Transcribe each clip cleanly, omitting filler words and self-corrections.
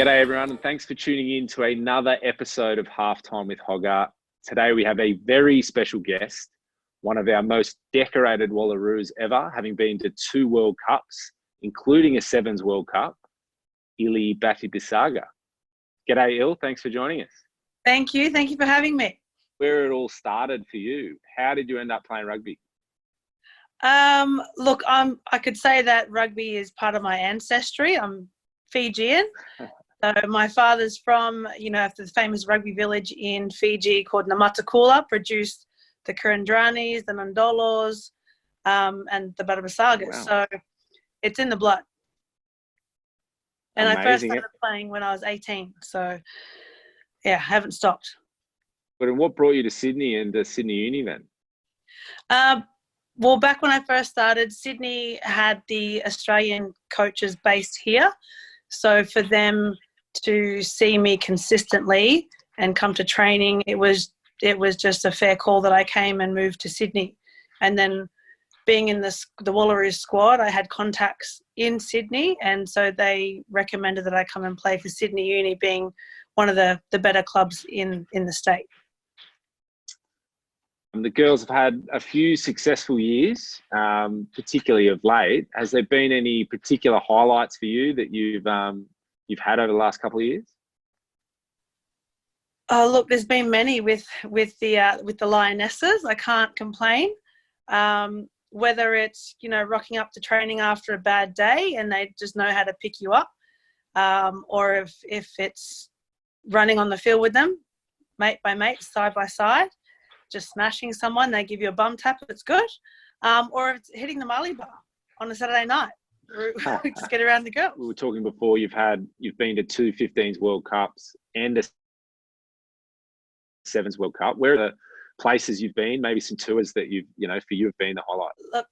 G'day everyone, and thanks for tuning in to another episode of Halftime with Hogga. Today we have a very special guest, one of our most decorated Wallaroos ever, having been to 2 World Cups, including a Sevens World Cup, Batibasaga. G'day Il, thanks for joining us. Thank you for having me. Where it all started for you, how did you end up playing rugby? Look, I could say that rugby is part of my ancestry. I'm Fijian. So my father's from, the famous rugby village in Fiji called Namatakula, produced the Kurandranis, the Nandolos, and the Batibasaga. Wow. So it's in the blood. And Amazing. I first started playing when I was 18. So, yeah, haven't stopped. But what brought you to Sydney and to Sydney Uni then? Well, back when I first started, Sydney had the Australian coaches based here. So for them to see me consistently and come to training, it was just a fair call that I came and moved to Sydney. And then being in the Wallaroos squad, I had contacts in Sydney, and so they recommended that I come and play for Sydney Uni, being one of the better clubs in the state. The girls have had a few successful years, particularly of late. Has there been any particular highlights for you that you've had over the last couple of years? Oh, look, there's been many with the Lionesses. I can't complain. Whether it's rocking up to training after a bad day and they just know how to pick you up, or if it's running on the field with them, mate by mate, side by side, just smashing someone, they give you a bum tap, it's good. Or if it's hitting the Marley bar on a Saturday night. We just get around the girls. We were talking before, you've been to 2 15s World Cups and a Sevens World Cup. Where are the places you've been, maybe some tours that for you have been the highlight? Look,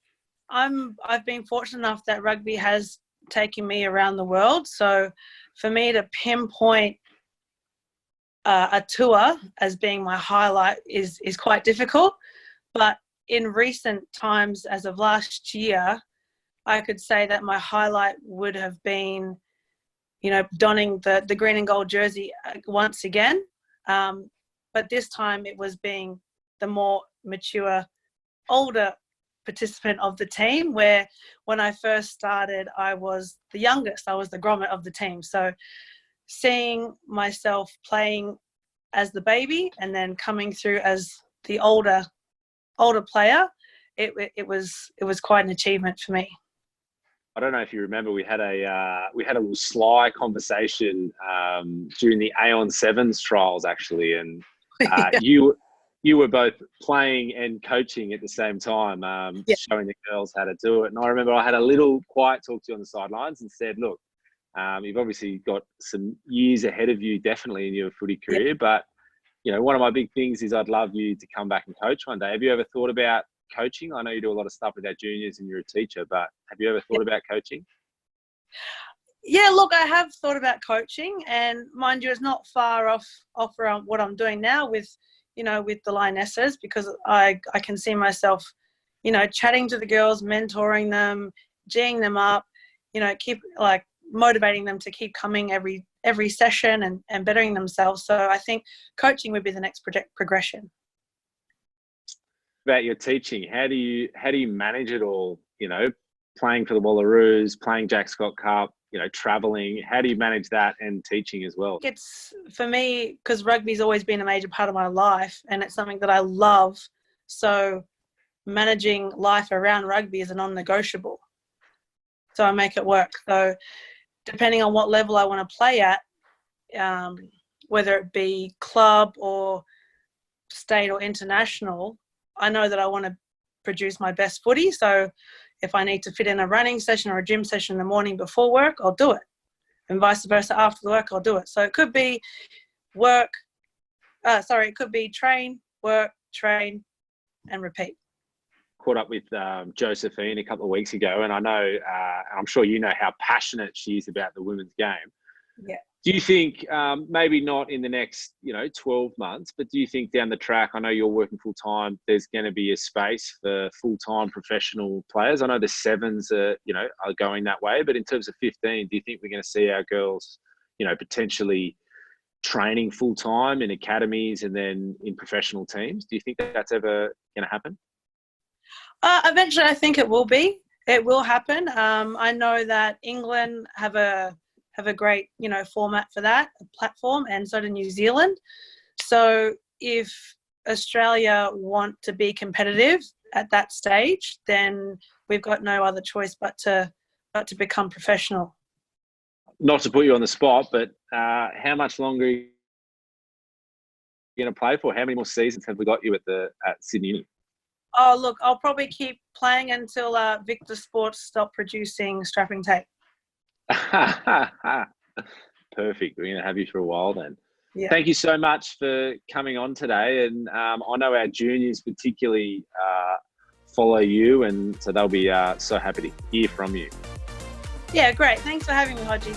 I've been fortunate enough that rugby has taken me around the world. So for me to pinpoint a tour as being my highlight is quite difficult. But in recent times, as of last year, I could say that my highlight would have been, donning the green and gold jersey once again. But this time it was being the more mature, older participant of the team, where when I first started, I was the youngest. I was the grommet of the team. So seeing myself playing as the baby and then coming through as the older player, it was quite an achievement for me. I don't know if you remember, we had a little sly conversation during the Aeon Sevens trials actually, and Yeah. you were both playing and coaching at the same time, Yeah. showing the girls how to do it. And I remember I had a little quiet talk to you on the sidelines and said, look, you've obviously got some years ahead of you, definitely in your footy career. Yeah. But, one of my big things is I'd love you to come back and coach one day. Have you ever thought about coaching? I know you do a lot of stuff with our juniors and you're a teacher, but have you ever thought about coaching? Yeah, look, I have thought about coaching, and mind you, it's not far off around what I'm doing now with the Lionesses, because I can see myself, chatting to the girls, mentoring them, geeing them up, keep motivating them to keep coming every session and bettering themselves. So I think coaching would be the next progression. About your teaching, how do you manage it all? Playing for the Wallaroos, playing Jack Scott Cup, traveling. How do you manage that and teaching as well? It's, for me, because rugby's always been a major part of my life and it's something that I love. So managing life around rugby is a non-negotiable. So I make it work. So depending on what level I want to play at, whether it be club or state or international, I know that I want to produce my best footy. So if I need to fit in a running session or a gym session in the morning before work, I'll do it. And vice versa, after the work, I'll do it. So it could be it could be train, work, train, and repeat. Caught up with Josephine a couple of weeks ago, and I know, I'm sure you know how passionate she is about the women's game. Yeah. Do you think, maybe not in the next, 12 months, but do you think down the track, I know you're working full time, there's going to be a space for full-time professional players? I know the sevens are going that way, but in terms of 15, do you think we're going to see our girls, potentially training full time in academies and then in professional teams? Do you think that's ever going to happen? Eventually, I think it will be. It will happen. I know that England have a great, format for that, a platform, and so do New Zealand. So if Australia want to be competitive at that stage, then we've got no other choice but to become professional. Not to put you on the spot, but how much longer are you going to play for? How many more seasons have we got you at Sydney Uni? Oh, look, I'll probably keep playing until Victor Sports stop producing strapping tape. Perfect. We're going to have you for a while then. Yeah. Thank you so much for coming on today. And I know our juniors particularly follow you, and so they'll be so happy to hear from you. Yeah, great. Thanks for having me, Hodgie.